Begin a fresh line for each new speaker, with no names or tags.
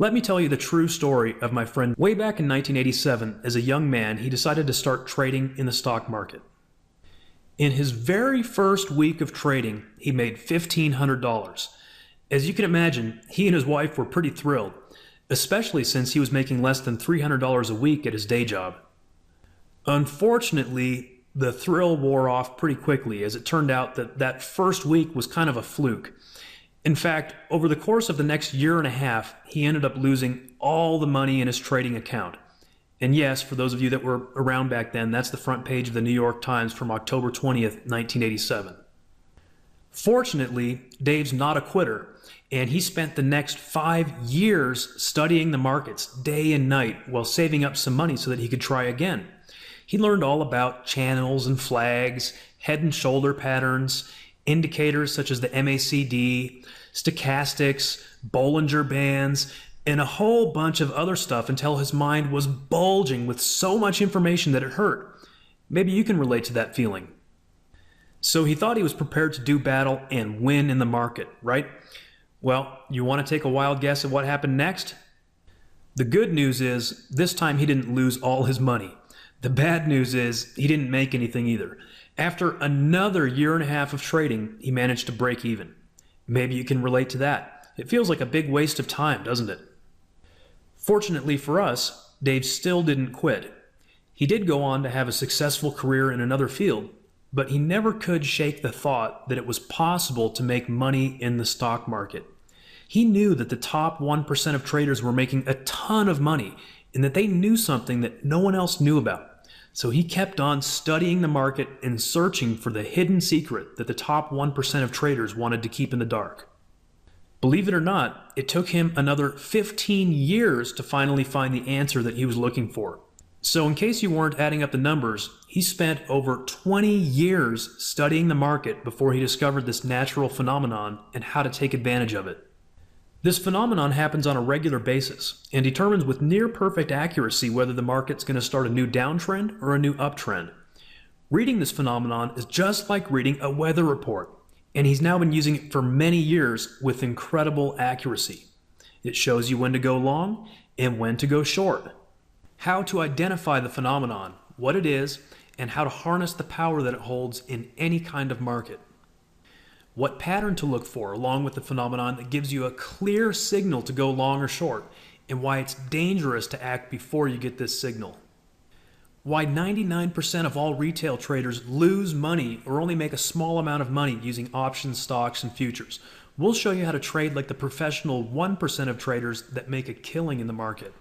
Let me tell you the true story of my friend. Way back in 1987, as a young man, he decided to start trading in the stock market. In his very first week of trading, he made $1,500. As you can imagine, he and his wife were pretty thrilled, especially since he was making less than $300 a week at his day job. Unfortunately, the thrill wore off pretty quickly, as it turned out that that first week was kind of a fluke. In fact, over the course of the next year and a half, he ended up losing all the money in his trading account. And yes, for those of you that were around back then, that's the front page of the New York Times from October 20th, 1987. Fortunately, Dave's not a quitter, and he spent the next 5 years studying the markets day and night while saving up some money so that he could try again. He learned all about channels and flags, head and shoulder patterns, indicators such as the MACD, stochastics, Bollinger Bands, and a whole bunch of other stuff until his mind was bulging with so much information that it hurt. Maybe you can relate to that feeling. So he thought he was prepared to do battle and win in the market, right? Well, you want to take a wild guess at what happened next? The good news is, this time he didn't lose all his money. The bad news is, he didn't make anything either. After another year and a half of trading, he managed to break even. Maybe you can relate to that. It feels like a big waste of time, doesn't it? Fortunately for us, Dave still didn't quit. He did go on to have a successful career in another field, but he never could shake the thought that it was possible to make money in the stock market. He knew that the top 1% of traders were making a ton of money and that they knew something that no one else knew about. So he kept on studying the market and searching for the hidden secret that the top 1% of traders wanted to keep in the dark. Believe it or not, it took him another 15 years to finally find the answer that he was looking for. So in case you weren't adding up the numbers, he spent over 20 years studying the market before he discovered this natural phenomenon and how to take advantage of it. This phenomenon happens on a regular basis and determines with near perfect accuracy whether the market's going to start a new downtrend or a new uptrend. Reading this phenomenon is just like reading a weather report, and he's now been using it for many years with incredible accuracy. It shows you when to go long and when to go short, how to identify the phenomenon, what it is, and how to harness the power that it holds in any kind of market. What pattern to look for along with the phenomenon that gives you a clear signal to go long or short, and why it's dangerous to act before you get this signal. Why 99% of all retail traders lose money or only make a small amount of money using options, stocks, and futures. We'll show you how to trade like the professional 1% of traders that make a killing in the market.